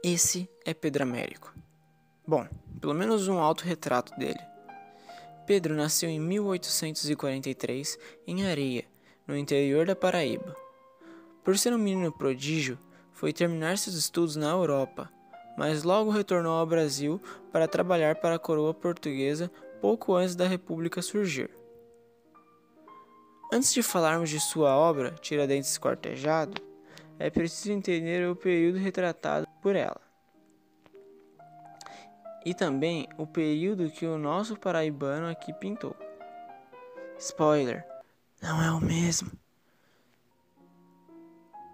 Esse é Pedro Américo. Bom, pelo menos um autorretrato dele. Pedro nasceu em 1843 em Areia, no interior da Paraíba. Por ser um menino prodígio, foi terminar seus estudos na Europa, mas logo retornou ao Brasil para trabalhar para a coroa portuguesa pouco antes da República surgir. Antes de falarmos de sua obra, Tiradentes Esquartejado, é preciso entender o período retratado por ela. E também o período que o nosso paraibano aqui pintou. Spoiler, não é o mesmo.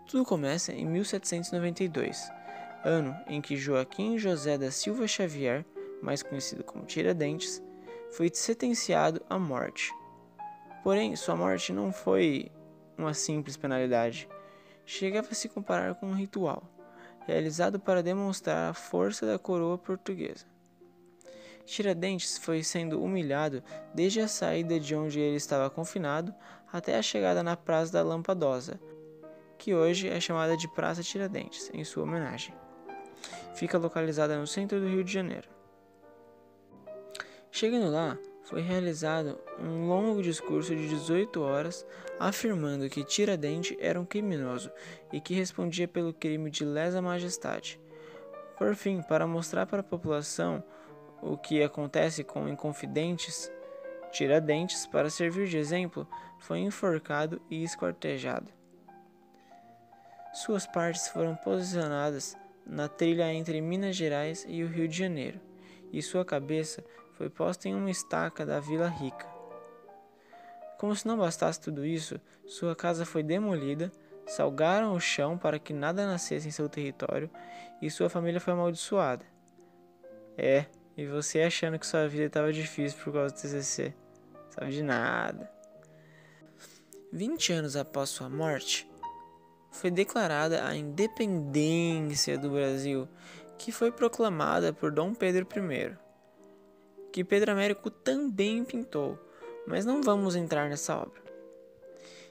Tudo começa em 1792, ano em que Joaquim José da Silva Xavier, mais conhecido como Tiradentes, foi sentenciado à morte. Porém, sua morte não foi uma simples penalidade. Chegava a se comparar com um ritual, realizado para demonstrar a força da coroa portuguesa. Tiradentes foi sendo humilhado desde a saída de onde ele estava confinado até a chegada na Praça da Lampadosa, que hoje é chamada de Praça Tiradentes, em sua homenagem. Fica localizada no centro do Rio de Janeiro. Chegando lá, foi realizado um longo discurso de 18 horas afirmando que Tiradentes era um criminoso e que respondia pelo crime de lesa majestade. Por fim, para mostrar para a população o que acontece com inconfidentes, Tiradentes, para servir de exemplo, foi enforcado e esquartejado. Suas partes foram posicionadas na trilha entre Minas Gerais e o Rio de Janeiro, e sua cabeça foi posta em uma estaca da Vila Rica. Como se não bastasse tudo isso, sua casa foi demolida, salgaram o chão para que nada nascesse em seu território e sua família foi amaldiçoada. E você achando que sua vida estava difícil por causa do TCC. Sabe de nada. 20 anos após sua morte, foi declarada a independência do Brasil, que foi proclamada por Dom Pedro I, que Pedro Américo também pintou, mas não vamos entrar nessa obra.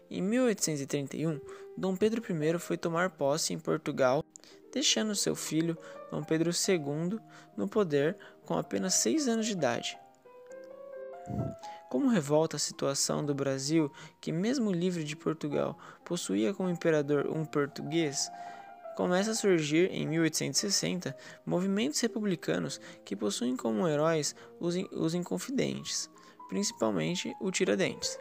Em 1831, Dom Pedro I foi tomar posse em Portugal, deixando seu filho, Dom Pedro II, no poder com apenas 6 anos de idade. Como revolta a situação do Brasil, que mesmo livre de Portugal, possuía como imperador um português, começa a surgir, em 1860, movimentos republicanos que possuem como heróis os inconfidentes, principalmente o Tiradentes.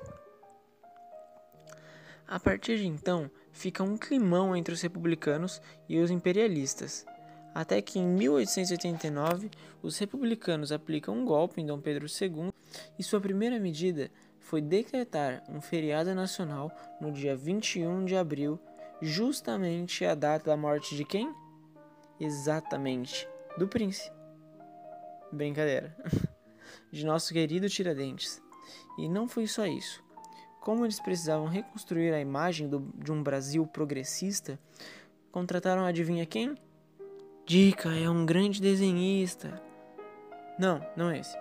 A partir de então, fica um climão entre os republicanos e os imperialistas, até que em 1889 os republicanos aplicam um golpe em Dom Pedro II e sua primeira medida foi decretar um feriado nacional no dia 21 de abril, justamente a data da morte de quem? Exatamente, do príncipe. Brincadeira. De nosso querido Tiradentes. E não foi só isso. Como eles precisavam reconstruir a imagem de um Brasil progressista, contrataram adivinha quem? Dica, é um grande desenhista. Não esse.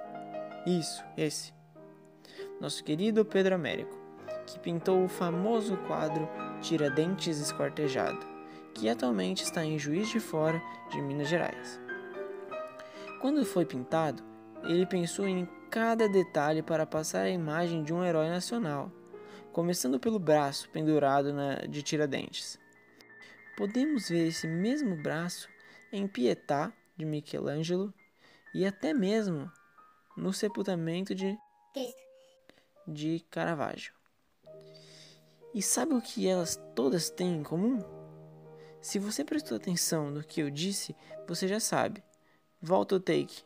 Isso, esse. Nosso querido Pedro Américo, que pintou o famoso quadro Tiradentes Esquartejado, que atualmente está em Juiz de Fora, de Minas Gerais. Quando foi pintado, ele pensou em cada detalhe para passar a imagem de um herói nacional, começando pelo braço pendurado de Tiradentes. Podemos ver esse mesmo braço em Pietà, de Michelangelo, e até mesmo no sepultamento de Caravaggio. E sabe o que elas todas têm em comum? Se você prestou atenção no que eu disse, você já sabe. Volta o take.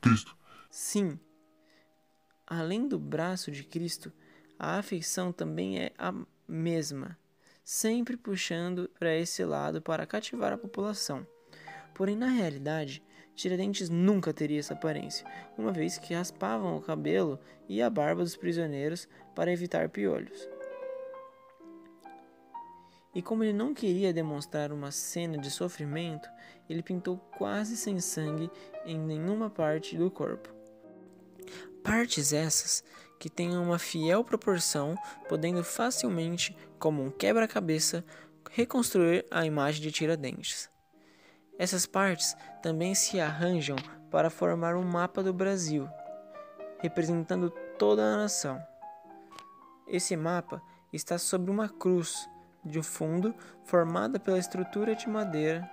Cristo. Sim. Além do braço de Cristo, a afeição também é a mesma, sempre puxando para esse lado para cativar a população. Porém, na realidade, Tiradentes nunca teria essa aparência, uma vez que raspavam o cabelo e a barba dos prisioneiros para evitar piolhos. E como ele não queria demonstrar uma cena de sofrimento, ele pintou quase sem sangue em nenhuma parte do corpo. Partes essas que têm uma fiel proporção, podendo facilmente, como um quebra-cabeça, reconstruir a imagem de Tiradentes. Essas partes também se arranjam para formar um mapa do Brasil, representando toda a nação. Esse mapa está sobre uma cruz de fundo formada pela estrutura de madeira.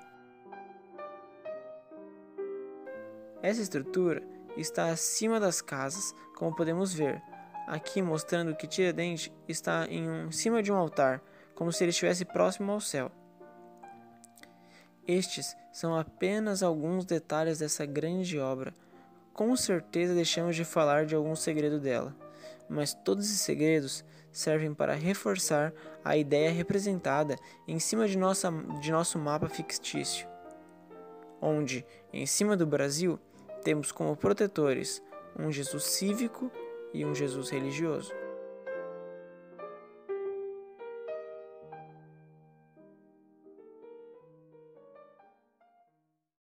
Essa estrutura está acima das casas, como podemos ver, aqui mostrando que Tiradentes está em cima de um altar, como se ele estivesse próximo ao céu. Estes são apenas alguns detalhes dessa grande obra. Com certeza deixamos de falar de algum segredo dela, mas todos esses segredos servem para reforçar a ideia representada em cima de nosso mapa fictício, onde, em cima do Brasil, temos como protetores um Jesus cívico e um Jesus religioso.